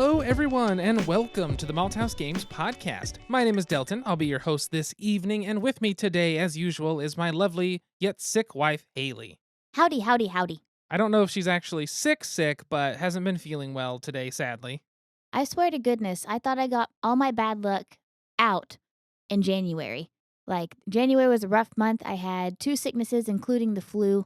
Hello, everyone, and welcome to the Malthaus Games podcast. My name is Delton. I'll be your host this evening, and with me today, as usual, is my lovely yet sick wife, Haley. Howdy, howdy, howdy. I don't know if she's actually sick, but hasn't been feeling well today, sadly. I swear to goodness, I thought I got all my bad luck out in January. Like, January was a rough month. I had 2 sicknesses, including the flu,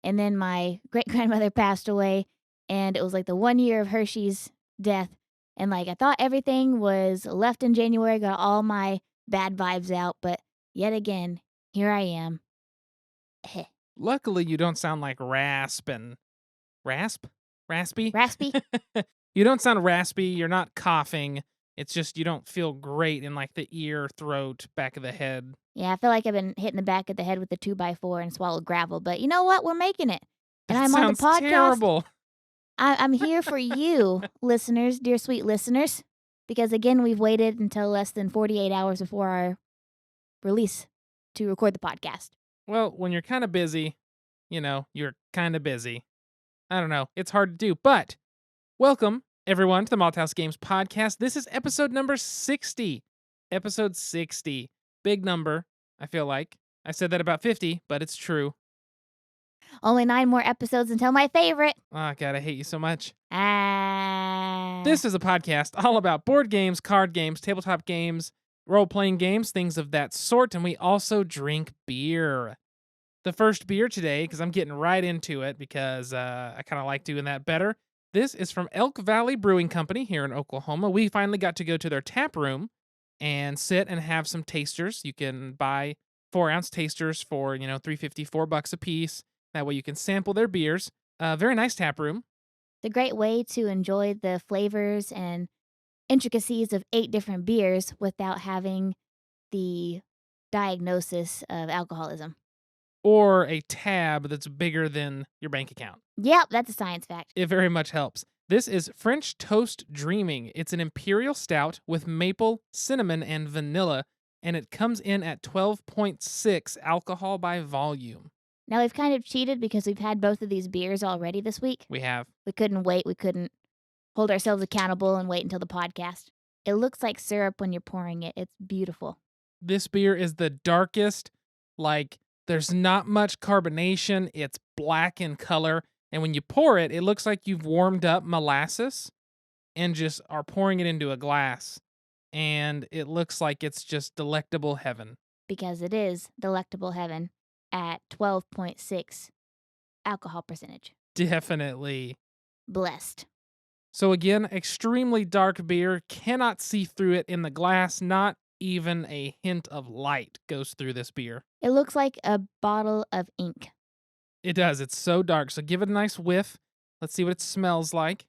and then my great-grandmother passed away, and it was like the 1 year of Hershey's death, and I thought everything was left in January, got all my bad vibes out, but yet again, here I am. Luckily, you don't sound like Raspy? Raspy? You don't sound raspy, you're not coughing. It's just you don't feel great in the ear, throat, back of the head. Yeah, I feel like I've been hitting the back of the head with a 2x4 and swallowed gravel, but you know what? We're making it. And I'm on the podcast. Terrible. I'm here for you, listeners, dear sweet listeners, because again, we've waited until less than 48 hours before our release to record the podcast. Well, when you're kind of busy, you're kind of busy. I don't know. It's hard to do, but welcome, everyone, to the Malthaus Games podcast. This is episode number 60. Episode 60. Big number, I feel like. I said that about 50, but it's true. Only 9 more episodes until my favorite. Oh, God, I hate you so much. Ah. This is a podcast all about board games, card games, tabletop games, role-playing games, things of that sort, and we also drink beer. The first beer today, because I'm getting right into it because I kind of like doing that better. This is from Elk Valley Brewing Company here in Oklahoma. We finally got to go to their tap room and sit and have some tasters. You can buy 4-ounce tasters for, $3.50, $4 a piece. That way you can sample their beers. Very nice tap room. It's a great way to enjoy the flavors and intricacies of 8 different beers without having the diagnosis of alcoholism. Or a tab that's bigger than your bank account. Yep, that's a science fact. It very much helps. This is French Toast Dreaming. It's an imperial stout with maple, cinnamon, and vanilla, and it comes in at 12.6 alcohol by volume. Now, we've kind of cheated because we've had both of these beers already this week. We have. We couldn't wait. We couldn't hold ourselves accountable and wait until the podcast. It looks like syrup when you're pouring it. It's beautiful. This beer is the darkest, there's not much carbonation. It's black in color. And when you pour it, it looks like you've warmed up molasses and just are pouring it into a glass. And it looks like it's just delectable heaven. Because it is delectable heaven at 12.6 alcohol percentage. Definitely. Blessed. So again, extremely dark beer. Cannot see through it in the glass. Not even a hint of light goes through this beer. It looks like a bottle of ink. It does. It's so dark. So give it a nice whiff. Let's see what it smells like.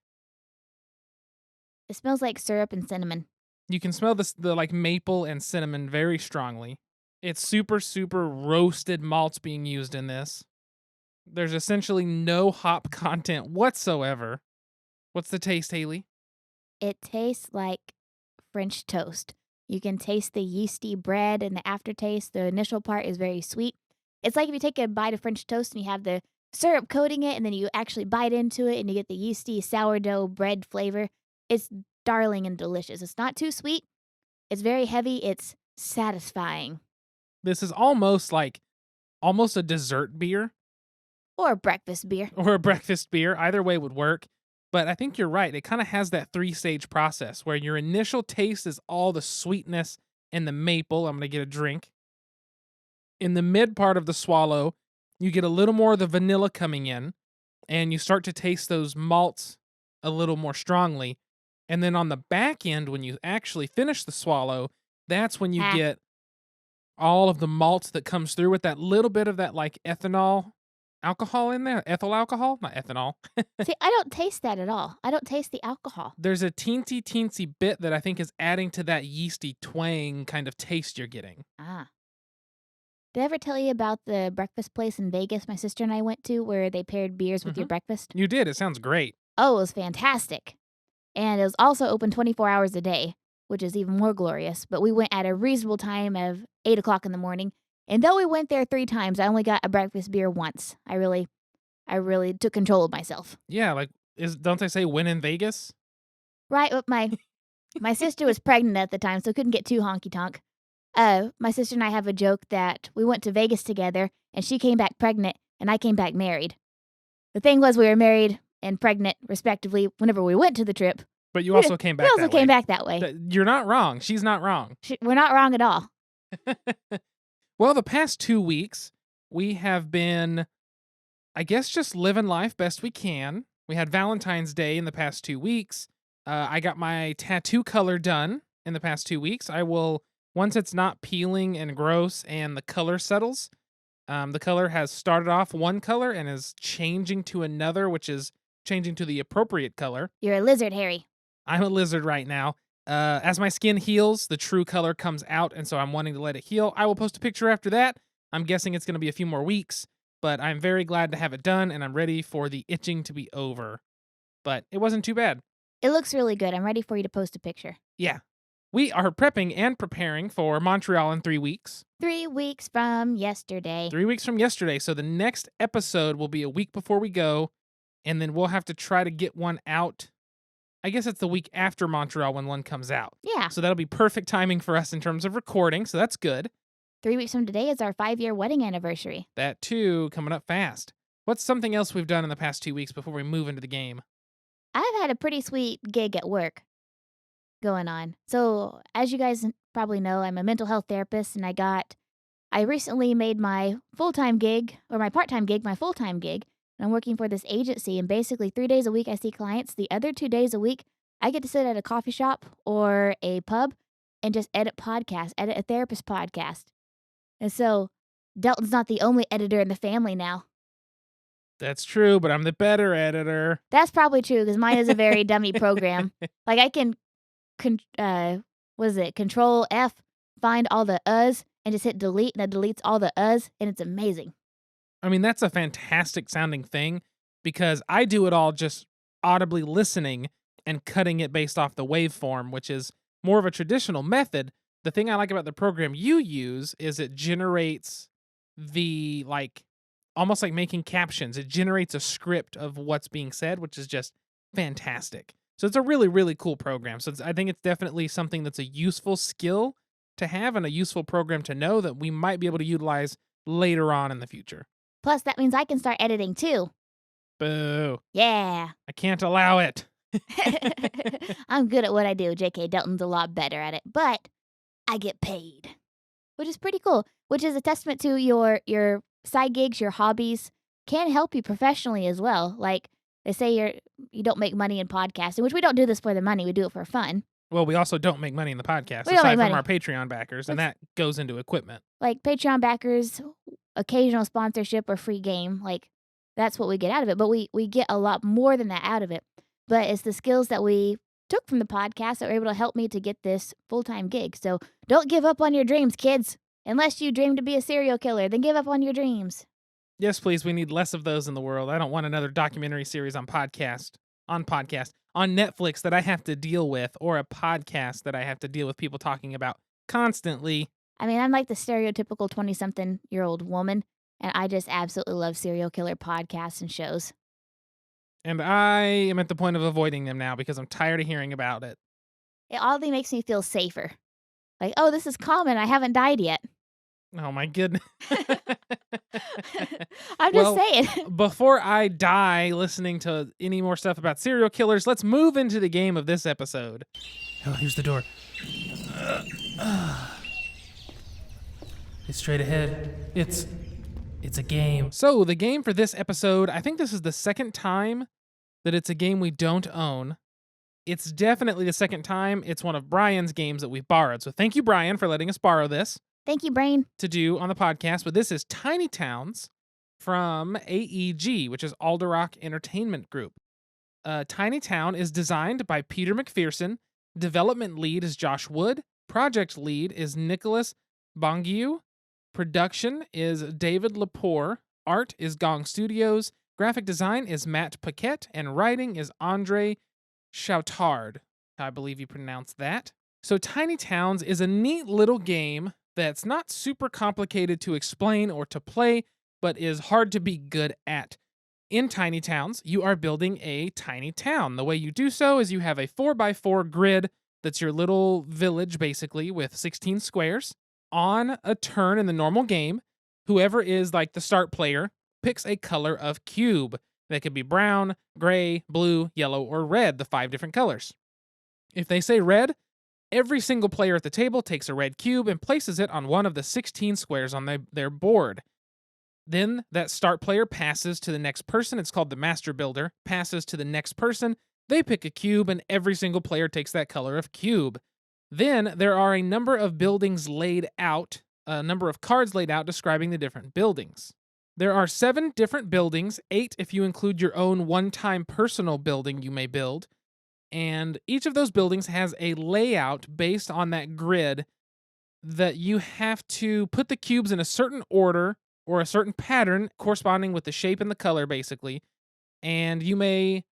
It smells like syrup and cinnamon. You can smell the maple and cinnamon very strongly. It's super, super roasted malts being used in this. There's essentially no hop content whatsoever. What's the taste, Haley? It tastes like French toast. You can taste the yeasty bread and the aftertaste. The initial part is very sweet. It's like if you take a bite of French toast and you have the syrup coating it, and then you actually bite into it and you get the yeasty sourdough bread flavor. It's darling and delicious. It's not too sweet. It's very heavy. It's satisfying. This is almost a dessert beer. Or a breakfast beer. Or a breakfast beer. Either way would work. But I think you're right. It kind of has that 3-stage process where your initial taste is all the sweetness and the maple. I'm going to get a drink. In the mid part of the swallow, you get a little more of the vanilla coming in, and you start to taste those malts a little more strongly. And then on the back end, when you actually finish the swallow, that's when you get all of the malts that comes through with that little bit of that ethanol alcohol in there. Ethyl alcohol? Not ethanol. See, I don't taste that at all. I don't taste the alcohol. There's a teensy bit that I think is adding to that yeasty twang kind of taste you're getting. Ah. Did I ever tell you about the breakfast place in Vegas my sister and I went to where they paired beers with your breakfast? You did. It sounds great. Oh, it was fantastic. And it was also open 24 hours a day, which is even more glorious. But we went at a reasonable time of 8 o'clock in the morning. And though we went there 3 times, I only got a breakfast beer once. I really took control of myself. Yeah, don't they say win in Vegas? Right, but my sister was pregnant at the time, so couldn't get too honky tonk. My sister and I have a joke that we went to Vegas together, and she came back pregnant, and I came back married. The thing was, we were married and pregnant, respectively, whenever we went to the trip. But you also came back We also that way. came back that way. You're not wrong. She's not wrong. We're not wrong at all. Well, the past 2 weeks, we have been, I guess, just living life best we can. We had Valentine's Day in the past 2 weeks. I got my tattoo color done in the past 2 weeks. I will, once it's not peeling and gross and the color settles, the color has started off one color and is changing to another, which is changing to the appropriate color. You're a lizard, Harry. I'm a lizard right now. As my skin heals, the true color comes out, and so I'm wanting to let it heal. I will post a picture after that. I'm guessing it's going to be a few more weeks, but I'm very glad to have it done, and I'm ready for the itching to be over. But it wasn't too bad. It looks really good. I'm ready for you to post a picture. Yeah. We are prepping and preparing for Montreal in 3 weeks. 3 weeks from yesterday. 3 weeks from yesterday. So the next episode will be a week before we go, and then we'll have to try to get one out. I guess it's the week after Montreal when one comes out. Yeah. So that'll be perfect timing for us in terms of recording, so that's good. 3 weeks from today is our 5-year wedding anniversary. That too, coming up fast. What's something else we've done in the past 2 weeks before we move into the game? I've had a pretty sweet gig at work going on. So, as you guys probably know, I'm a mental health therapist, and I recently made my full-time gig, or my part-time gig, my full-time gig. And I'm working for this agency, and basically 3 days a week I see clients. The other 2 days a week, I get to sit at a coffee shop or a pub and just edit a therapist podcast. And so Delton's not the only editor in the family now. That's true, but I'm the better editor. That's probably true, because mine is a very dummy program. Like, I can, Control F, find all the uhs, and just hit delete, and it deletes all the uhs, and it's amazing. I mean, that's a fantastic sounding thing, because I do it all just audibly listening and cutting it based off the waveform, which is more of a traditional method. The thing I like about the program you use is it generates the, almost like making captions. It generates a script of what's being said, which is just fantastic. So it's a really, really cool program. So I think it's definitely something that's a useful skill to have and a useful program to know that we might be able to utilize later on in the future. Plus, that means I can start editing too. Boo. Yeah. I can't allow it. I'm good at what I do. J.K. Delton's a lot better at it, but I get paid, which is pretty cool, which is a testament to your side gigs, your hobbies can help you professionally as well. Like, they say you don't make money in podcasting, which we don't do this for the money. We do it for fun. Well, we also don't make money in the podcast, We don't aside make from money. our Patreon backers, and that goes into equipment. Like, Patreon backers, occasional sponsorship or free game, like, that's what we get out of it. But we get a lot more than that out of it. But it's the skills that we took from the podcast that were able to help me to get this full-time gig. So don't give up on your dreams, kids. Unless you dream to be a serial killer, then give up on your dreams. Yes, please. We need less of those in the world. I don't want another documentary series on Netflix that I have to deal with, or a podcast that I have to deal with people talking about constantly. I mean, I'm like the stereotypical 20-something-year-old woman, and I just absolutely love serial killer podcasts and shows. And I am at the point of avoiding them now because I'm tired of hearing about it. It oddly makes me feel safer. Like, oh, this is common. I haven't died yet. Oh, my goodness. I'm just saying. Before I die listening to any more stuff about serial killers, let's move into the game of this episode. Oh, here's the door. It's straight ahead. It's a game. So, the game for this episode, I think this is the second time that it's a game we don't own. It's definitely the second time it's one of Brian's games that we've borrowed. So, thank you, Brian, for letting us borrow this. Thank you, Brain. To do on the podcast, but this is Tiny Towns from AEG, which is Alderock Entertainment Group. Tiny Town is designed by Peter McPherson. Development lead is Josh Wood. Project lead is Nicholas Bongiu. Production is David Lepore. Art is Gong Studios. Graphic design is Matt Paquette. And writing is Andre Choutard. I believe you pronounce that. So Tiny Towns is a neat little game that's not super complicated to explain or to play, but is hard to be good at. In tiny towns, you are building a tiny town. The way you do so is you have a 4x4 grid that's your little village, basically, with 16 squares. On a turn in the normal game, whoever is like the start player picks a color of cube. That could be brown, gray, blue, yellow, or red, the 5 different colors. If they say red, every single player at the table takes a red cube and places it on one of the 16 squares on their board. Then that start player passes to the next person. It's called the master builder. Passes to the next person. They pick a cube, and every single player takes that color of cube. Then there are a number of buildings laid out, a number of cards laid out describing the different buildings. There are 7 different buildings, 8 if you include your own one-time personal building you may build. And each of those buildings has a layout based on that grid that you have to put the cubes in a certain order or a certain pattern corresponding with the shape and the color, basically. And you may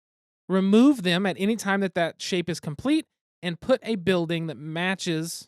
remove them at any time that shape is complete and put a building that matches,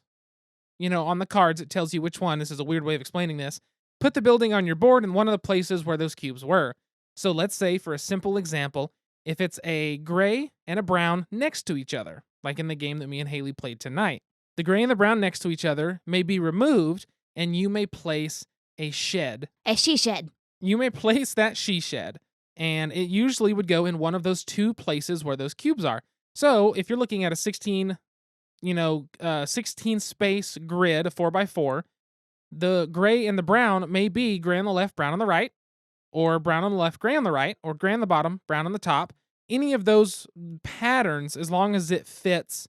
on the cards. It tells you which one. This is a weird way of explaining this. Put the building on your board in one of the places where those cubes were. So let's say, for a simple example, if it's a gray and a brown next to each other, like in the game that me and Haley played tonight, the gray and the brown next to each other may be removed, and you may place a shed. A she shed. You may place that she shed, and it usually would go in one of those 2 places where those cubes are. So if you're looking at a 16 space grid, a 4x4, the gray and the brown may be gray on the left, brown on the right, or brown on the left, gray on the right, or gray on the bottom, brown on the top. Any of those patterns, as long as it fits,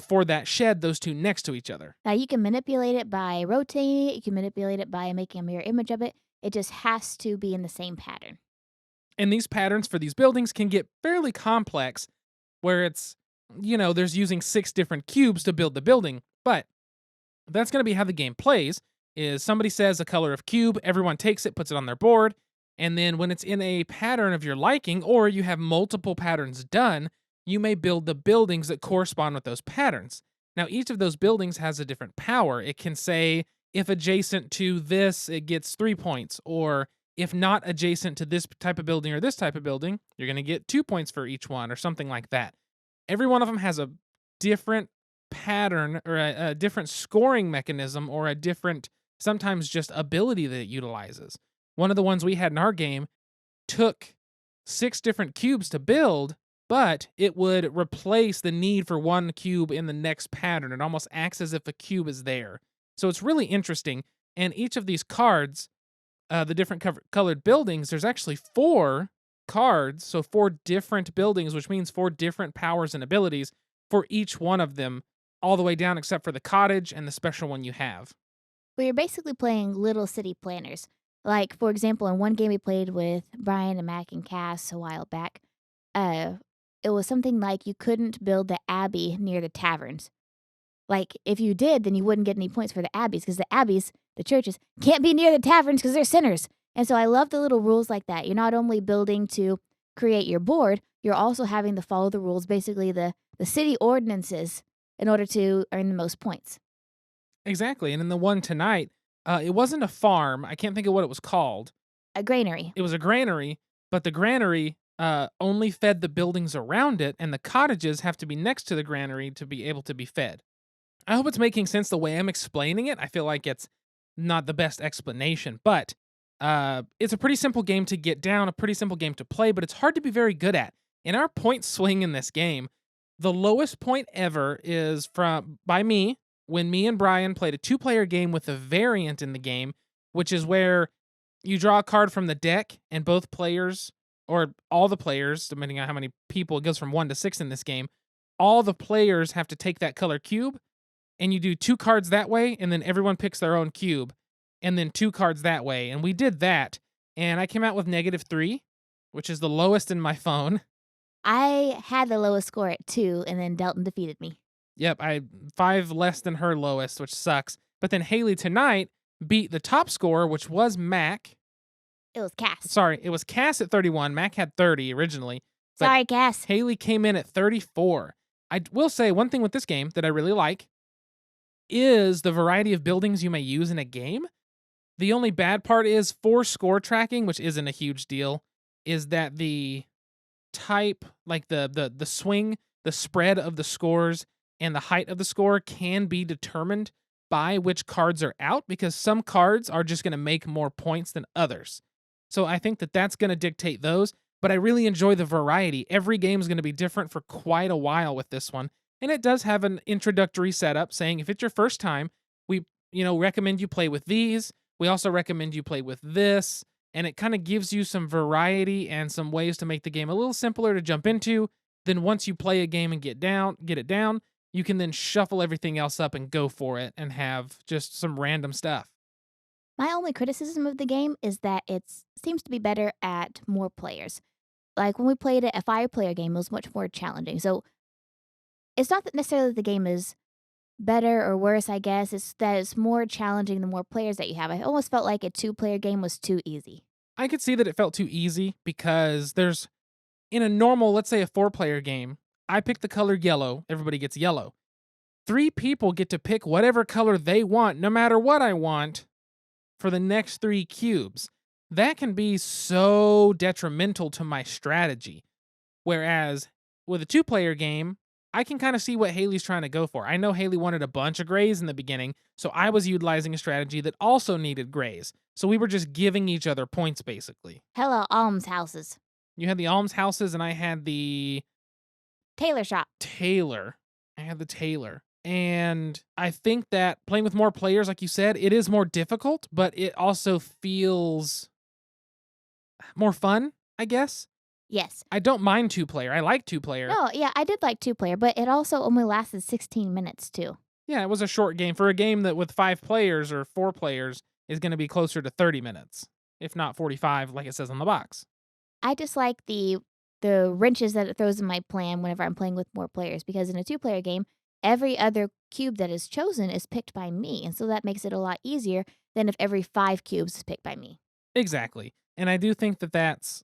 for that shed, those 2 next to each other. Now, you can manipulate it by rotating it. You can manipulate it by making a mirror image of it. It just has to be in the same pattern. And these patterns for these buildings can get fairly complex, where it's, there's using 6 different cubes to build the building. But that's going to be how the game plays, is somebody says a color of cube, everyone takes it, puts it on their board, and then when it's in a pattern of your liking, or you have multiple patterns done, you may build the buildings that correspond with those patterns. Now, each of those buildings has a different power. It can say, if adjacent to this, it gets 3 points, or if not adjacent to this type of building or this type of building, you're going to get 2 points for each one, or something like that. Every one of them has a different pattern, or a different scoring mechanism, or a different, sometimes just ability that it utilizes. One of the ones we had in our game took 6 different cubes to build, but it would replace the need for 1 cube in the next pattern. It almost acts as if a cube is there. So it's really interesting. And each of these cards, the different colored buildings, there's actually 4 cards, so 4 different buildings, which means 4 different powers and abilities for each one of them, all the way down except for the cottage and the special one you have. Well, you're basically playing little city planners. Like, for example, in one game we played with Brian and Mac and Cass a while back, it was something like you couldn't build the abbey near the taverns. Like, if you did, then you wouldn't get any points for the abbeys, because the abbeys, the churches, can't be near the taverns because they're sinners. And so I love the little rules like that. You're not only building to create your board, you're also having to follow the rules, basically the city ordinances, in order to earn the most points. Exactly. And in the one tonight, it wasn't a farm. I can't think of what it was called. A granary. It was a granary, but the granary only fed the buildings around it, and the cottages have to be next to the granary to be able to be fed. I hope it's making sense the way I'm explaining it. I feel like it's not the best explanation, but it's a pretty simple game to get down, a pretty simple game to play, but it's hard to be very good at. In our point swing in this game, the lowest point ever is by me, when me and Brian played a 2-player game with a variant in the game, which is where you draw a card from the deck, and both players, or all the players, depending on how many people, it goes from 1 to 6 in this game, all the players have to take that color cube, and you do 2 cards that way, and then everyone picks their own cube, and then 2 cards that way. And we did that, and I came out with -3, which is the lowest in my phone. I had the lowest score at 2, and then Delton defeated me. Yep, I 5 less than her lowest, which sucks. But then Haley tonight beat the top score, which was Mac. It was Cass. Sorry, it was Cass at 31. Mac had 30 originally. Sorry, Cass. Haley came in at 34. I will say one thing with this game that I really like is the variety of buildings you may use in a game. The only bad part is for score tracking, which isn't a huge deal. is that the type, like the swing, the spread of the scores and the height of the score can be determined by which cards are out, because some cards are just going to make more points than others. So I think that that's going to dictate those, but I really enjoy the variety. Every game is going to be different for quite a while with this one. And it does have an introductory setup saying if it's your first time, we recommend you play with these. We also recommend you play with this, and it kind of gives you some variety and some ways to make the game a little simpler to jump into. Then once you play a game and get it down, you can then shuffle everything else up and go for it and have just some random stuff. My only criticism of the game is that it seems to be better at more players. Like when we played it, a 5-player game, it was much more challenging. So it's not that necessarily the game is better or worse, I guess. It's that it's more challenging the more players that you have. I almost felt like a 2-player game was too easy. I could see that it felt too easy because in a normal, let's say a 4-player game, I pick the color yellow, everybody gets yellow. 3 people get to pick whatever color they want, no matter what I want, for the next 3 cubes. That can be so detrimental to my strategy. Whereas with a 2-player game, I can kind of see what Haley's trying to go for. I know Haley wanted a bunch of grays in the beginning, so I was utilizing a strategy that also needed grays. So we were just giving each other points, basically. Hello, almshouses. You had the almshouses, and I had the Tailor shop. Tailor. I had the Tailor. And I think that playing with more players, like you said, it is more difficult, but it also feels more fun, I guess. Yes. I don't mind 2-player. I like 2-player. No, yeah, I did like 2-player, but it also only lasted 16 minutes too. Yeah, it was a short game. For a game that with 5 players or 4 players is going to be closer to 30 minutes, if not 45, like it says on the box. I just like the wrenches that it throws in my plan whenever I'm playing with more players, because in a 2-player game, every other cube that is chosen is picked by me, and so that makes it a lot easier than if every 5 cubes is picked by me. Exactly. And I do think that that's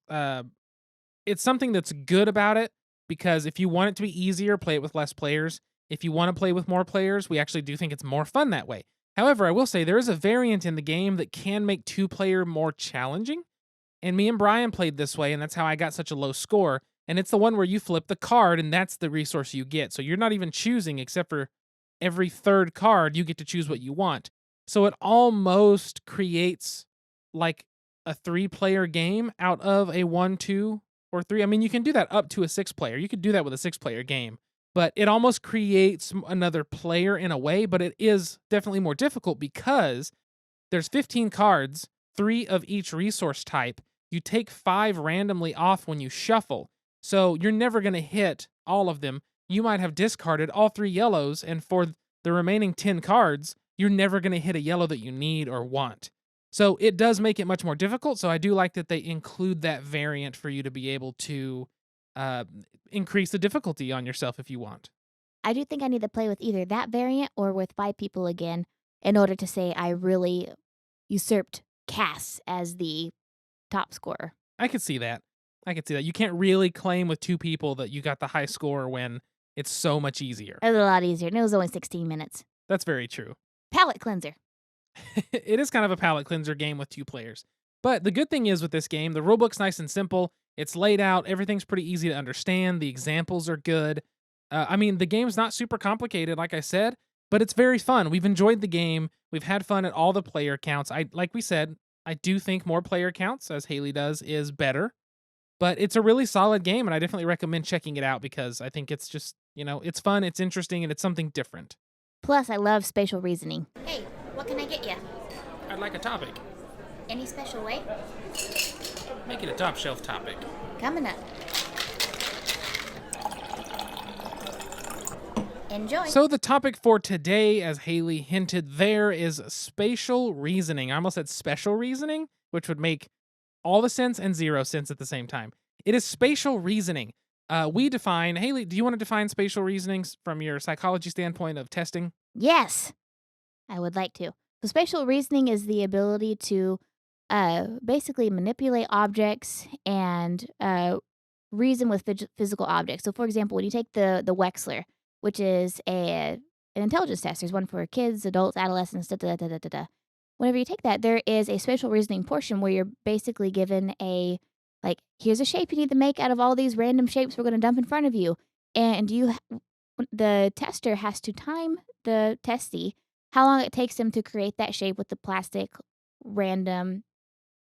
it's something that's good about it, because if you want it to be easier, play it with less players. If you want to play with more players, we actually do think it's more fun that way. However, I will say there is a variant in the game that can make 2-player more challenging. And me and Brian played this way, and that's how I got such a low score. And it's the one where you flip the card, and that's the resource you get. So you're not even choosing, except for every 3rd card, you get to choose what you want. So it almost creates like a 3-player game out of a 1, 2, or 3. I mean, you can do that up to a 6-player. You could do that with a 6-player game. But it almost creates another player in a way, but it is definitely more difficult because there's 15 cards, 3 of each resource type. You take 5 randomly off when you shuffle. So you're never going to hit all of them. You might have discarded all 3 yellows, and for the remaining 10 cards, you're never going to hit a yellow that you need or want. So it does make it much more difficult. So I do like that they include that variant for you to be able to increase the difficulty on yourself if you want. I do think I need to play with either that variant or with 5 people again in order to say I really usurped Cass as the top scorer. I could see that. You can't really claim with 2 people that you got the high score when it's so much easier. It was a lot easier, and it was only 16 minutes. That's very true. Palate cleanser. It is kind of a palate cleanser game with 2 players. But the good thing is with this game, the rulebook's nice and simple. It's laid out. Everything's pretty easy to understand. The examples are good. I mean, the game's not super complicated, like I said, but it's very fun. We've enjoyed the game. We've had fun at all the player counts. Like we said, I do think more player counts, as Haley does, is better. But it's a really solid game, and I definitely recommend checking it out because I think it's just, it's fun, it's interesting, and it's something different. Plus, I love spatial reasoning. Hey, what can I get you? I'd like a topic. Any special way? Make it a top shelf topic. Coming up. Enjoy. So the topic for today, as Haley hinted there, is spatial reasoning. I almost said special reasoning, which would make all the sense and 0 sense at the same time. It is spatial reasoning. We define, Haley, do you want to define spatial reasonings from your psychology standpoint of testing? Yes, I would like to. So spatial reasoning is the ability to basically manipulate objects and reason with physical objects. So for example, when you take the Wechsler, which is an intelligence test, there's one for kids, adults, adolescents, Whenever you take that, there is a spatial reasoning portion where you're basically given a Like, here's a shape you need to make out of all these random shapes we're going to dump in front of you. And the tester has to time the testee how long it takes them to create that shape with the plastic random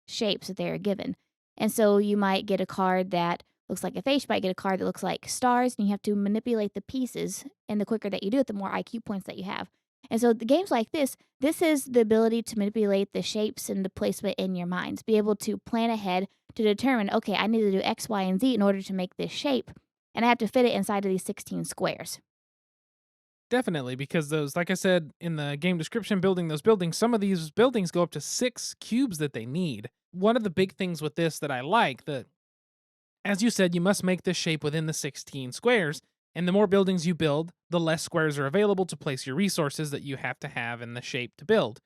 shapes that they are given. And so you might get a card that looks like a face, you might get a card that looks like stars, and you have to manipulate the pieces. And the quicker that you do it, the more IQ points that you have. And so the games like this is the ability to manipulate the shapes and the placement in your minds. Be able to plan ahead to determine, okay, I need to do X, Y, and Z in order to make this shape. And I have to fit it inside of these 16 squares. Definitely, because those, like I said in the game description, building those buildings, some of these buildings go up to 6 cubes that they need. One of the big things with this that I like, that, as you said, you must make this shape within the 16 squares, and the more buildings you build, the less squares are available to place your resources that you have to have in the shape to build.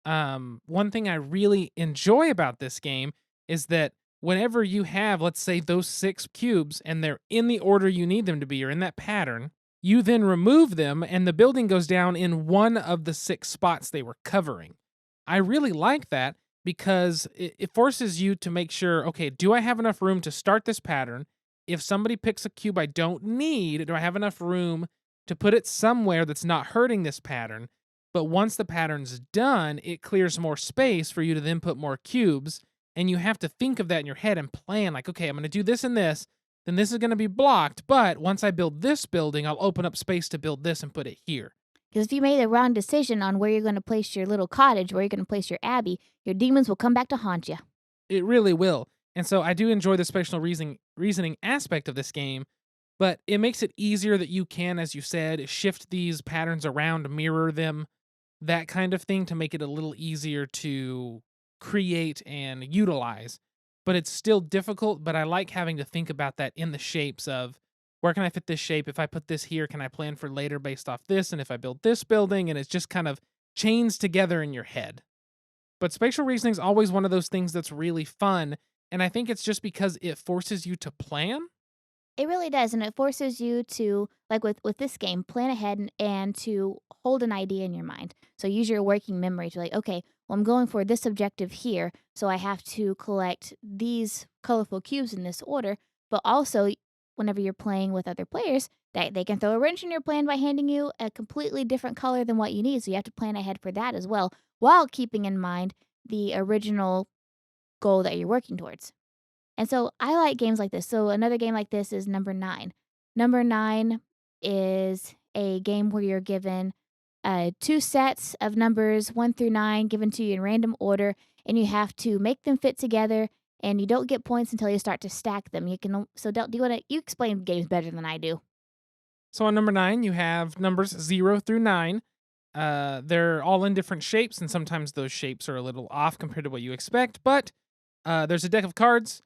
One thing I really enjoy about this game is that whenever you have, let's say, those 6 cubes and they're in the order you need them to be or in that pattern, you then remove them and the building goes down in one of the 6 spots they were covering. I really like that because it forces you to make sure, okay, do I have enough room to start this pattern? If somebody picks a cube I don't need, do I have enough room to put it somewhere that's not hurting this pattern? But once the pattern's done, it clears more space for you to then put more cubes. And you have to think of that in your head and plan, like, okay, I'm going to do this and this, then this is going to be blocked. But once I build this building, I'll open up space to build this and put it here. Because if you made the wrong decision on where you're going to place your little cottage, where you're going to place your abbey, your demons will come back to haunt you. It really will. And so I do enjoy the spatial reasoning aspect of this game, but it makes it easier that you can, as you said, shift these patterns around, mirror them, that kind of thing, to make it a little easier to create and utilize. But it's still difficult, but I like having to think about that in the shapes of, where can I fit this shape? If I put this here, can I plan for later based off this? And if I build this building, and it's just kind of chains together in your head. But spatial reasoning is always one of those things that's really fun. And I think it's just because it forces you to plan. It really does, and it forces you to, like with this game, plan ahead and to hold an idea in your mind. So use your working memory to, like, okay, well, I'm going for this objective here, so I have to collect these colorful cubes in this order. But also, whenever you're playing with other players, they can throw a wrench in your plan by handing you a completely different color than what you need. So you have to plan ahead for that as well, while keeping in mind the original goal that you're working towards. And so I like games like this. So another game like this is number 9. Number 9 is a game where you're given 2 sets of numbers 1 through 9 given to you in random order, and you have to make them fit together. And you don't get points until you start to stack them. You can so do you want to you explain games better than I do. So on number 9, you have numbers 0 through 9. They're all in different shapes, and sometimes those shapes are a little off compared to what you expect. But there's a deck of cards.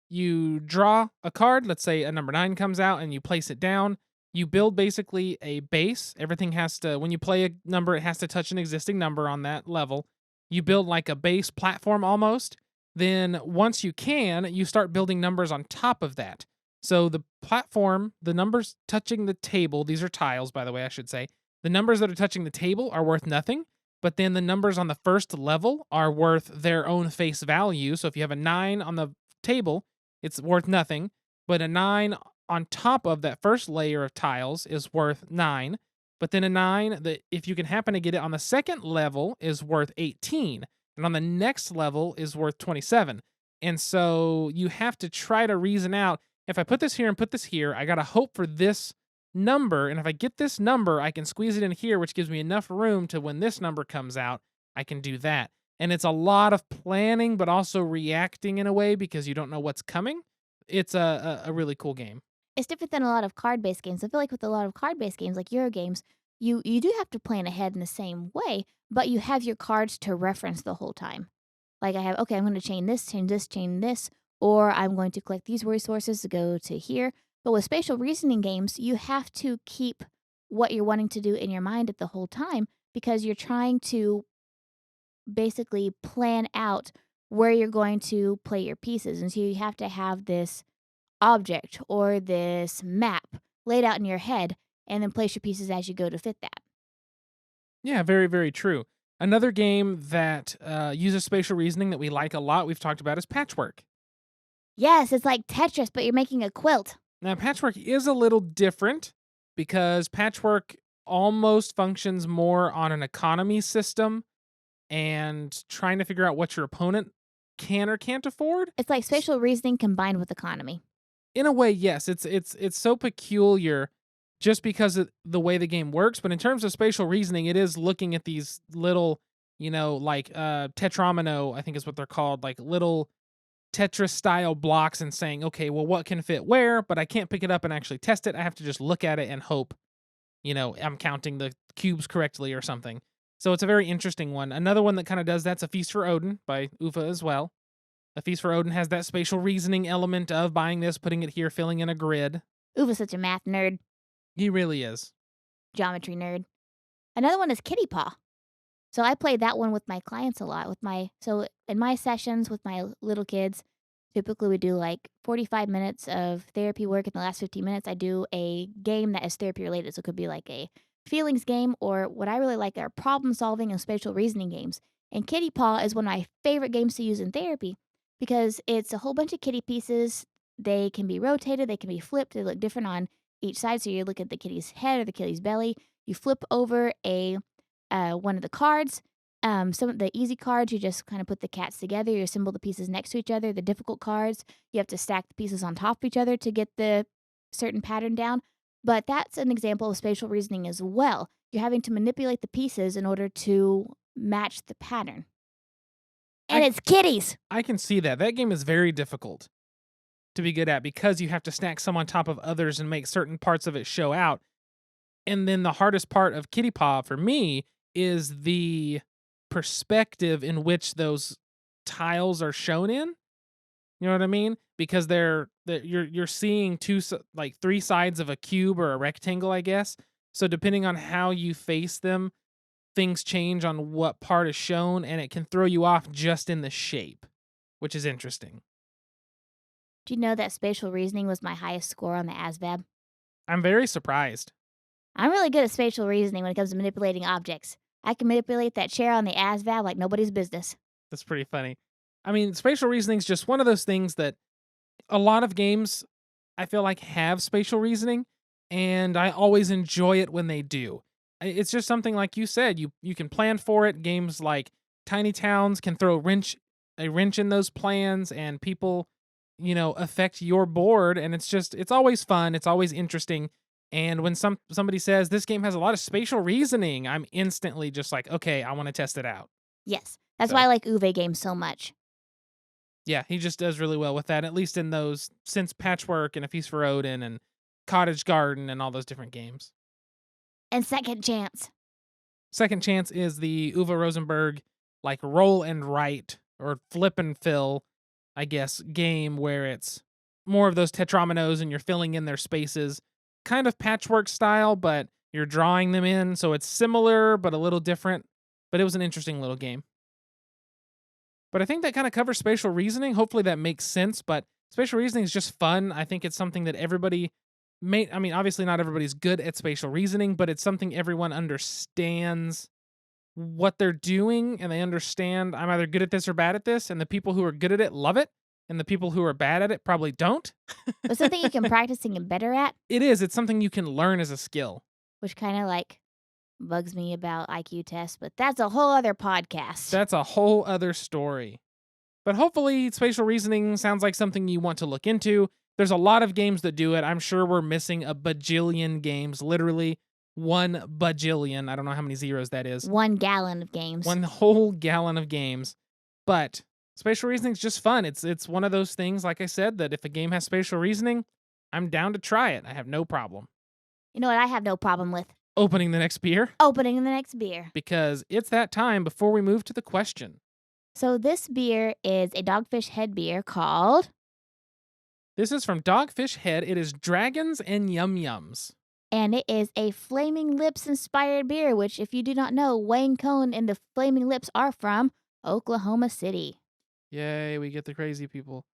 You draw a card. Let's say a number 9 comes out, and you place it down. You build basically a base. Everything has to, when you play a number, it has to touch an existing number on that level. You build like a base platform almost. Then once you can, you start building numbers on top of that. So the platform, the numbers touching the table, these are tiles, by the way, I should say. The numbers that are touching the table are worth nothing, but then the numbers on the first level are worth their own face value. So if you have a 9 on the table, it's worth nothing, but a 9 on top of that first layer of tiles is worth 9. But then a 9 that, if you can happen to get it on the second level, is worth 18. And on the next level is worth 27. And so you have to try to reason out, if I put this here and put this here, I got to hope for this number. And if I get this number, I can squeeze it in here, which gives me enough room to, when this number comes out, I can do that. And it's a lot of planning, but also reacting in a way because you don't know what's coming. It's a really cool game. It's different than a lot of card-based games. I feel like with a lot of card-based games, like Euro games, you do have to plan ahead in the same way, but you have your cards to reference the whole time. Like I have, okay, I'm going to chain this, chain this, chain this, or I'm going to collect these resources to go to here. But with spatial reasoning games, you have to keep what you're wanting to do in your mind at the whole time because you're trying to basically plan out where you're going to play your pieces. And so you have to have this object or this map laid out in your head and then place your pieces as you go to fit that. Yeah, very, very true. Another game that uses spatial reasoning that we like a lot, we've talked about, is Patchwork. Yes, it's like Tetris, but you're making a quilt. Now, Patchwork is a little different because Patchwork almost functions more on an economy system and trying to figure out what your opponent can or can't afford. It's like spatial reasoning combined with economy. In a way, yes, it's so peculiar just because of the way the game works, but in terms of spatial reasoning, it is looking at these little, like tetromino, I think is what they're called, like little Tetris style blocks and saying, okay, well, what can fit where? But I can't pick it up and actually test it. I have to just look at it and hope, I'm counting the cubes correctly or something. So it's a very interesting one. Another one that kind of does that's A Feast for Odin by Ufa as well. A Feast for Odin has that spatial reasoning element of buying this, putting it here, filling in a grid. Uva's such a math nerd, He really is. geometry nerd. Another one is Kitty Paw. So I play that one with my clients a lot. So in my sessions with my little kids, typically we do like 45 minutes of therapy work. In the last 15 minutes, I do a game that is therapy related. So it could be like a feelings game, or what I really like are problem solving and spatial reasoning games. And Kitty Paw is one of my favorite games to use in therapy because it's a whole bunch of kitty pieces. They can be rotated, they can be flipped, they look different on each side. So you look at the kitty's head or the kitty's belly. You flip over one of the cards. Some of the easy cards, you just kind of put the cats together. You assemble the pieces next to each other. The difficult cards, you have to stack the pieces on top of each other to get the certain pattern down. But that's an example of spatial reasoning as well. You're having to manipulate the pieces in order to match the pattern. And it's kitties. I can see that. That game is very difficult to be good at because you have to stack some on top of others and make certain parts of it show out. And then the hardest part of Kitty Paw for me is the perspective in which those tiles are shown in. You know what I mean? Because you're seeing three sides of a cube or a rectangle, I guess. So depending on how you face them, things change on what part is shown, and it can throw you off just in the shape, which is interesting. Do you know that spatial reasoning was my highest score on the ASVAB? I'm very surprised. I'm really good at spatial reasoning when it comes to manipulating objects. I can manipulate that chair on the ASVAB like nobody's business. That's pretty funny. I mean, spatial reasoning is just one of those things that a lot of games I feel like have spatial reasoning, and I always enjoy it when they do. It's just something like you said, you can plan for it. Games like Tiny Towns can throw a wrench in those plans, and people, affect your board, and it's always fun, it's always interesting. And when somebody says this game has a lot of spatial reasoning, I'm instantly just like, okay, I want to test it out. Yes, that's why I like Uwe games so much. Yeah, he just does really well with that, at least in those, since Patchwork and A Feast for Odin and Cottage Garden and all those different games. And Second Chance. Second Chance is the Uwe Rosenberg, like, roll and write, or flip and fill, I guess, game where it's more of those tetrominos and you're filling in their spaces. Kind of Patchwork style, but you're drawing them in, so it's similar, but a little different. But it was an interesting little game. But I think that kind of covers spatial reasoning. Hopefully that makes sense, but spatial reasoning is just fun. I think it's something that everybody obviously not everybody's good at spatial reasoning, but it's something everyone understands what they're doing, and they understand I'm either good at this or bad at this, and the people who are good at it love it, and the people who are bad at it probably don't. But something you can practice and get better at. It is. It's something you can learn as a skill. Which kind of bugs me about IQ tests, but that's a whole other podcast. That's a whole other story. But hopefully spatial reasoning sounds like something you want to look into. There's a lot of games that do it. I'm sure we're missing a bajillion games, literally 1 bajillion. I don't know how many zeros that is. 1 gallon of games. 1 whole gallon of games. But spatial reasoning is just fun. It's one of those things, like I said, that if a game has spatial reasoning, I'm down to try it. I have no problem. You know what I have no problem with? Opening the next beer. Opening the next beer. Because it's that time before we move to the question. So this beer is a Dogfish Head beer called... This is from Dogfish Head. It is Dragons and YumYums. And it is a Flaming Lips inspired beer, which, if you do not know, Wayne Cohn and the Flaming Lips are from Oklahoma City. Yay, we get the crazy people.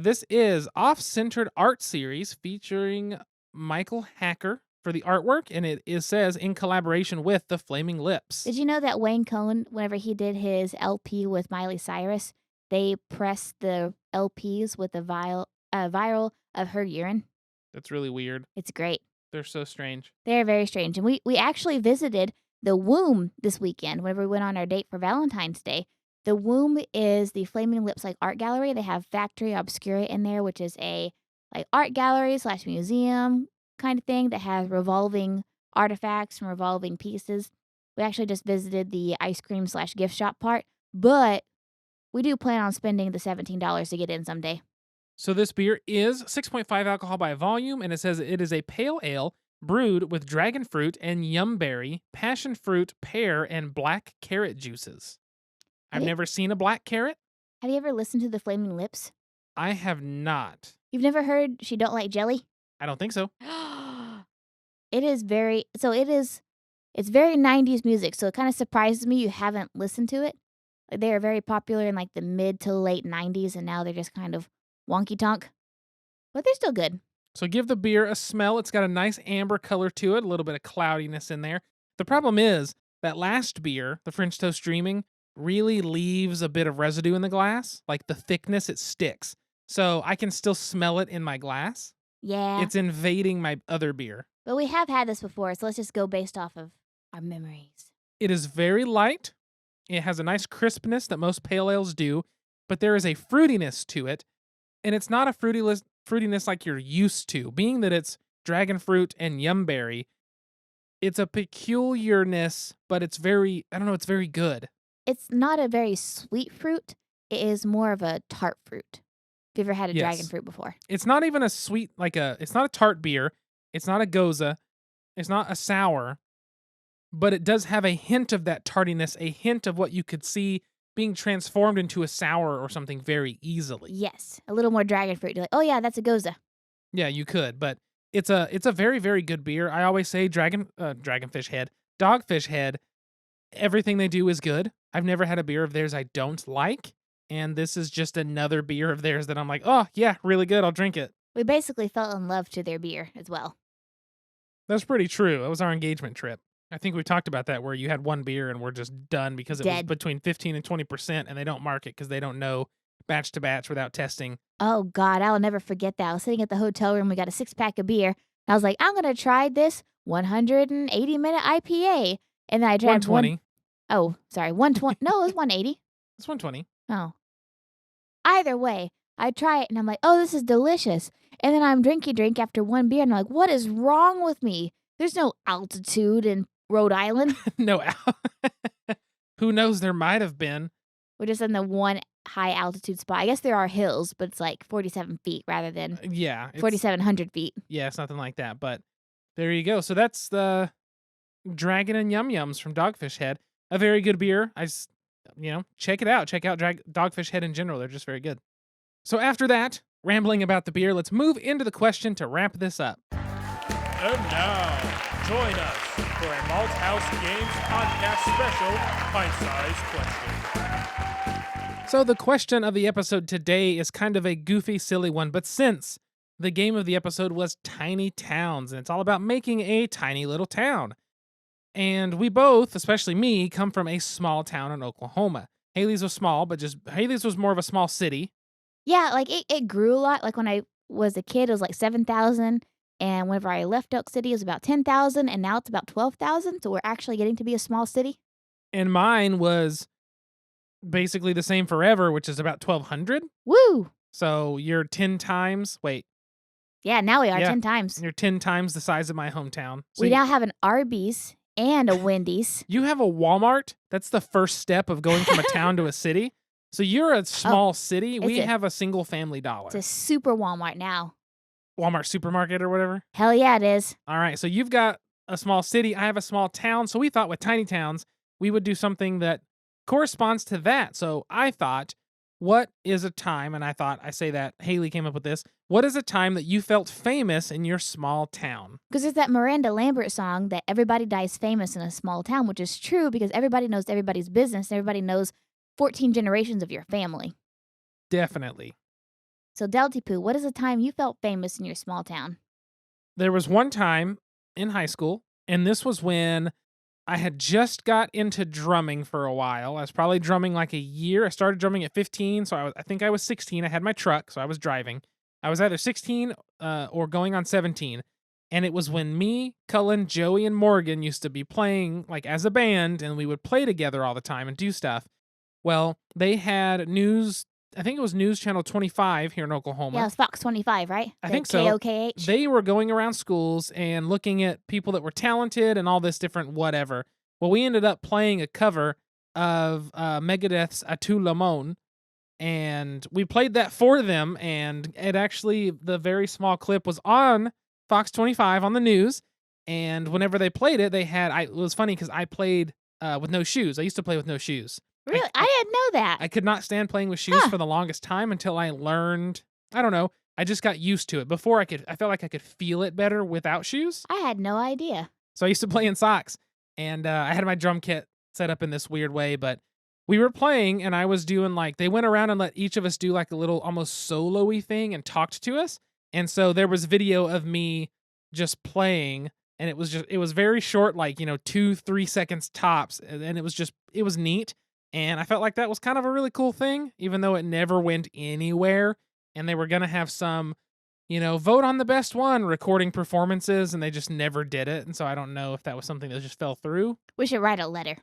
This is Off-Centered Art Series featuring Michael Hacker for the artwork, and it says in collaboration with the Flaming Lips. Did you know that Wayne Cohn, whenever he did his LP with Miley Cyrus, They press the LPs with a vial of her urine. That's really weird. It's great. They're so strange. They're very strange. And we actually visited the Womb this weekend whenever we went on our date for Valentine's Day. The Womb is the Flaming Lips art gallery. They have Factory Obscura in there, which is a art gallery / museum kind of thing that has revolving artifacts and revolving pieces. We actually just visited the ice cream / gift shop part, but we do plan on spending the $17 to get in someday. So this beer is 6.5 alcohol by volume, and it says it is a pale ale brewed with dragon fruit and yumberry, passion fruit, pear, and black carrot juices. I've never seen a black carrot. Have you ever listened to the Flaming Lips? I have not. You've never heard She Don't Like Jelly? I don't think so. It's very 90s music, so it kind of surprises me you haven't listened to it. They are very popular in the mid to late 90s, and now they're just kind of wonky tonk. But they're still good. So give the beer a smell. It's got a nice amber color to it, a little bit of cloudiness in there. The problem is that last beer, the French Toast Dreaming, really leaves a bit of residue in the glass. Like the thickness, it sticks. So I can still smell it in my glass. Yeah. It's invading my other beer. But we have had this before, so let's just go based off of our memories. It is very light. It has a nice crispness that most pale ales do, but there is a fruitiness to it. And it's not a fruitiness like you're used to. Being that it's dragon fruit and yumberry, it's a peculiarness, but it's very good. It's not a very sweet fruit. It is more of a tart fruit. Have you ever had a dragon fruit before? It's not even a sweet, it's not a tart beer. It's not a goza. It's not a sour. But it does have a hint of that tartiness, a hint of what you could see being transformed into a sour or something very easily. Yes, a little more dragon fruit. You're like, oh yeah, that's a goza. Yeah, you could, but it's a very, very good beer. I always say Dogfish Head, everything they do is good. I've never had a beer of theirs I don't like, and this is just another beer of theirs that I'm like, oh yeah, really good, I'll drink it. We basically fell in love to their beer as well. That's pretty true. It was our engagement trip. I think we talked about that where you had one beer and we're just done because it was between 15 and 20% and they don't mark it because they don't know batch to batch without testing. Oh, God, I'll never forget that. I was sitting at the hotel room. We got a 6-pack of beer. And I was like, I'm going to try this 180-minute IPA. And then I tried 120. Oh, sorry. 120. No, it was 180. It's 120. Oh. Either way, I try it and I'm like, oh, this is delicious. And then I'm drink after one beer and I'm like, what is wrong with me? There's no altitude in Rhode Island. No. Who knows? There might have been. We're just in the one high altitude spot. I guess there are hills, but it's 47 feet rather than 4,700 feet. Yeah, it's nothing like that. But there you go. So that's the Dragon and YumYums from Dogfish Head. A very good beer. Check it out. Check out Dogfish Head in general. They're just very good. So after that, rambling about the beer, let's move into the question to wrap this up. And now, join us for a Malthaus Games Podcast special pint-sized question. So the question of the episode today is kind of a goofy, silly one, but since the game of the episode was tiny towns, and it's all about making a tiny little town. And we both, especially me, come from a small town in Oklahoma. Haley's was small, but Haley's was more of a small city. Yeah, it grew a lot. When I was a kid, it was 7,000. And whenever I left Elk City, it was about 10,000, and now it's about 12,000. So we're actually getting to be a small city. And mine was basically the same forever, which is about 1,200. Woo! So you're 10 times. Wait. Yeah, now we are 10 times. You're 10 times the size of my hometown. So we now have an Arby's and a Wendy's. You have a Walmart? That's the first step of going from a town to a city. So you're a small city. We have a single family dollar. It's a super Walmart now. Walmart supermarket or whatever? Hell yeah, it is. All right, so you've got a small city. I have a small town. So we thought with tiny towns, we would do something that corresponds to that. So I thought, what is a time, and I say that Haley came up with this, what is a time that you felt famous in your small town? Because there's that Miranda Lambert song that everybody dies famous in a small town, which is true because everybody knows everybody's business. And everybody knows 14 generations of your family. Definitely. So, Delty-Poo, what is a time you felt famous in your small town? There was one time in high school, and this was when I had just got into drumming for a while. I was probably drumming like a year. I started drumming at 15, so I think I was 16. I had my truck, so I was driving. I was either 16 or going on 17. And it was when me, Cullen, Joey, and Morgan used to be playing like as a band, and we would play together all the time and do stuff. Well, they had news. I think it was News Channel 25 here in Oklahoma. Yeah, it was Fox 25, right? I think so. KOKH. They were going around schools and looking at people that were talented and all this different whatever. Well, we ended up playing a cover of Megadeth's "A Tout le Monde," and we played that for them. And it actually, the very small clip was on Fox 25 on the news. And whenever they played it, they had. It was funny because I played with no shoes. I used to play with no shoes. Really? I didn't know that. I could not stand playing with shoes for the longest time until I learned. I don't know. I just got used to it. Before I felt like I could feel it better without shoes. I had no idea. So I used to play in socks, and I had my drum kit set up in this weird way. But we were playing, and I was doing like they went around and let each of us do like a little almost solo-y thing and talked to us. And so there was video of me just playing, and it was very short, like 2-3 seconds tops, and it was neat. And I felt like that was kind of a really cool thing, even though it never went anywhere. And they were going to have some, vote on the best one recording performances, and they just never did it. And so I don't know if that was something that just fell through. We should write a letter.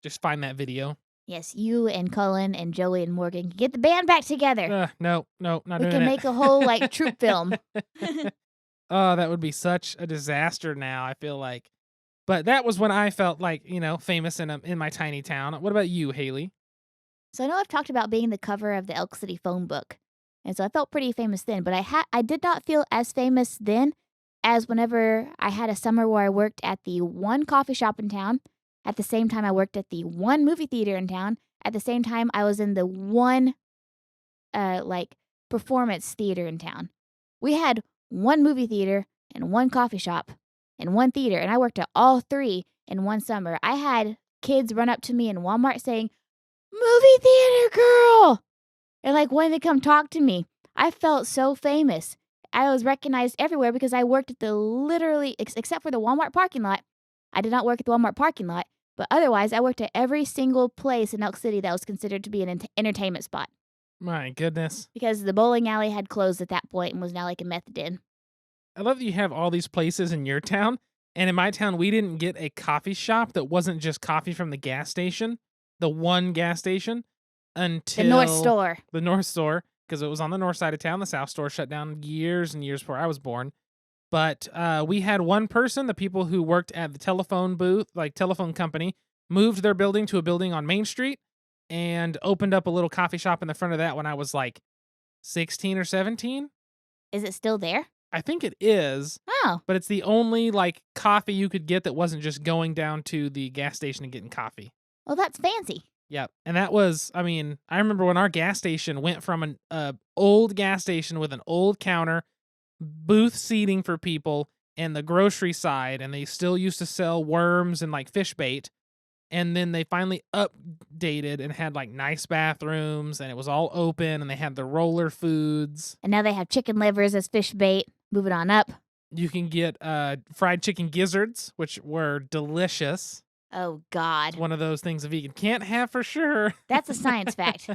Just find that video. Yes, you and Cullen and Joey and Morgan can get the band back together. No, not doing it. We can make a whole troop film. Oh, that would be such a disaster now, I feel like. But that was when I felt like, famous in my tiny town. What about you, Haley? So I know I've talked about being the cover of the Elk City phone book. And so I felt pretty famous then, but I did not feel as famous then as whenever I had a summer where I worked at the one coffee shop in town. At the same time, I worked at the one movie theater in town. At the same time, I was in the one performance theater in town. We had one movie theater and one coffee shop and one theater, and I worked at all three in one summer. I had kids run up to me in Walmart saying, "Movie theater girl!" and wanting to come talk to me. I felt so famous. I was recognized everywhere because I worked at the literally, except for the Walmart parking lot. I did not work at the Walmart parking lot, but otherwise I worked at every single place in Elk City that was considered to be an entertainment spot. My goodness. Because the bowling alley had closed at that point and was now like a meth den. I love that you have all these places in your town. And in my town, we didn't get a coffee shop that wasn't just coffee from the gas station, the one gas station, until the North Store. The North Store, because it was on the north side of town. The South Store shut down years and years before I was born. But we had one person, the people who worked at the telephone booth, telephone company, moved their building to a building on Main Street and opened up a little coffee shop in the front of that when I was 16 or 17. Is it still there? I think it is. Oh. But it's the only coffee you could get that wasn't just going down to the gas station and getting coffee. Well, that's fancy. Yep. And that was, I remember when our gas station went from an old gas station with an old counter, booth seating for people, and the grocery side, and they still used to sell worms and fish bait. And then they finally updated and had nice bathrooms, and it was all open, and they had the roller foods. And now they have chicken livers as fish bait. Moving on up. You can get fried chicken gizzards, which were delicious. Oh, God. One of those things a vegan can't have for sure. That's a science fact.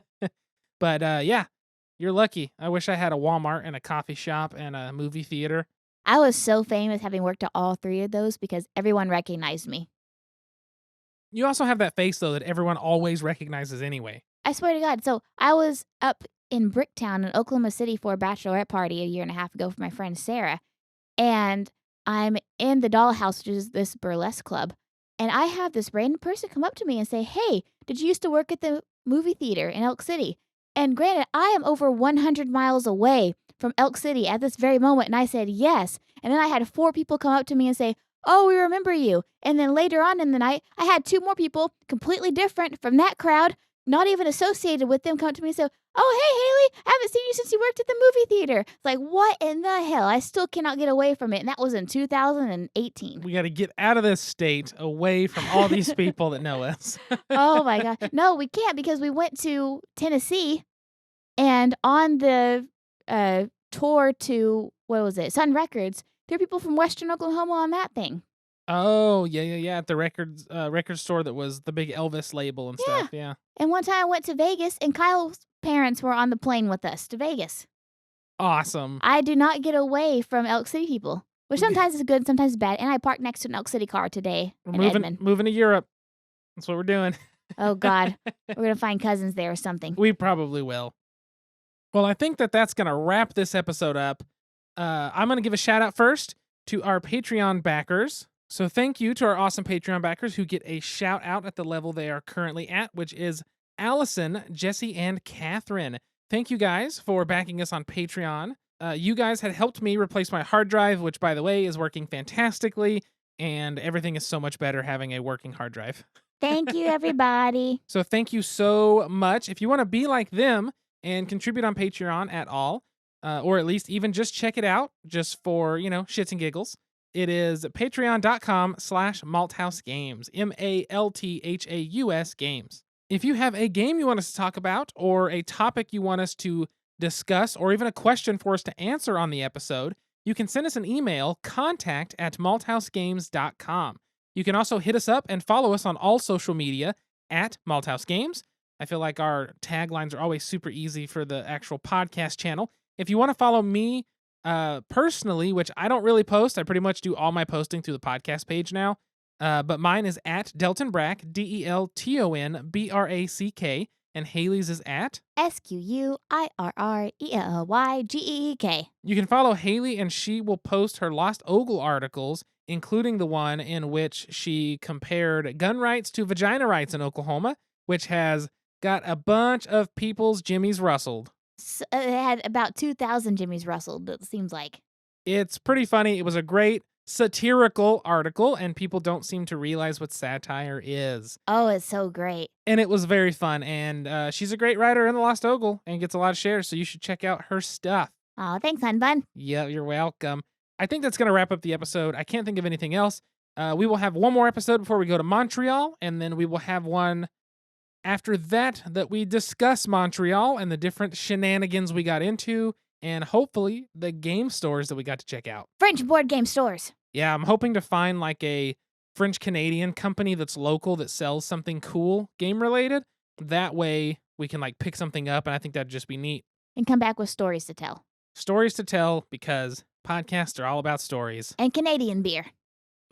But yeah, you're lucky. I wish I had a Walmart and a coffee shop and a movie theater. I was so famous having worked at all three of those because everyone recognized me. You also have that face, though, that everyone always recognizes anyway. I swear to God. So I was up in Bricktown in Oklahoma City for a bachelorette party a year and a half ago for my friend Sarah. And I'm in the Dollhouse, which is this burlesque club. And I have this random person come up to me and say, "Hey, did you used to work at the movie theater in Elk City?" And granted, I am over 100 miles away from Elk City at this very moment. And I said, yes. And then I had 4 people come up to me and say, "Oh, we remember you." And then later on in the night, I had 2 more people completely different from that crowd, not even associated with them, come to me and say, "Oh, hey, Haley, I haven't seen you since you worked at the movie theater." It's like, what in the hell? I still cannot get away from it. And that was in 2018. We got to get out of this state, away from all these people that know us. Oh, my God. No, we can't because we went to Tennessee. And on the tour to, Sun Records, there are people from Western Oklahoma on that thing. Oh, yeah. At the record store that was the big Elvis label and stuff. Yeah. And one time I went to Vegas, and Kyle's parents were on the plane with us to Vegas. Awesome. I do not get away from Elk City people, which sometimes is good, sometimes is bad. And I parked next to an Elk City car today in Edmond. Moving to Europe. That's what we're doing. Oh, God. We're going to find cousins there or something. We probably will. Well, I think that's going to wrap this episode up. I'm going to give a shout out first to our Patreon backers. So thank you to our awesome Patreon backers who get a shout out at the level they are currently at, which is Allison, Jesse, and Catherine. Thank you guys for backing us on Patreon. You guys had helped me replace my hard drive, which, by the way, is working fantastically, and everything is so much better having a working hard drive. Thank you, everybody. So thank you so much. If you want to be like them and contribute on Patreon at all, or at least even just check it out just for, shits and giggles, it is patreon.com/malthousegames, MALTHAUS games. If you have a game you want us to talk about, or a topic you want us to discuss, or even a question for us to answer on the episode, you can send us an email, contact@malthousegames.com. You can also hit us up and follow us on all social media at Malthaus Games. I feel like our taglines are always super easy for the actual podcast channel. If you want to follow me personally, which I don't really post, I pretty much do all my posting through the podcast page now. But mine is at Delton Brack, DELTONBRACK, and Haley's is at SQUIRRELYGEEK. You can follow Haley, and she will post her Lost Ogle articles, including the one in which she compared gun rights to vagina rights in Oklahoma, which has got a bunch of people's jimmies rustled. So, it had about 2,000 jimmies rustled, it seems like. It's pretty funny. It was a great satirical article, and people don't seem to realize what satire is. Oh, it's so great. And it was very fun, and she's a great writer in the Lost Ogle and gets a lot of shares, so you should check out her stuff. Oh, thanks, Hun Bun. Yeah, you're welcome. I think that's going to wrap up the episode. I can't think of anything else. We will have one more episode before we go to Montreal, and then we will have one after that we discuss Montreal and the different shenanigans we got into, and hopefully the game stores that we got to check out. French board game stores. Yeah, I'm hoping to find like a French-Canadian company that's local that sells something cool game-related. That way we can like pick something up, and I think that'd just be neat. And come back with stories to tell. Stories to tell, because podcasts are all about stories. And Canadian beer.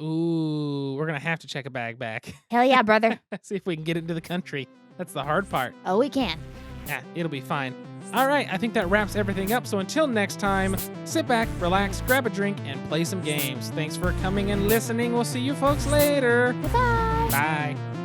Ooh, we're going to have to check a bag back. Hell yeah, brother. See if we can get into the country. That's the hard part. Oh, we can. Yeah, it'll be fine. All right, I think that wraps everything up. So until next time, sit back, relax, grab a drink, and play some games. Thanks for coming and listening. We'll see you folks later. Bye-bye. Bye.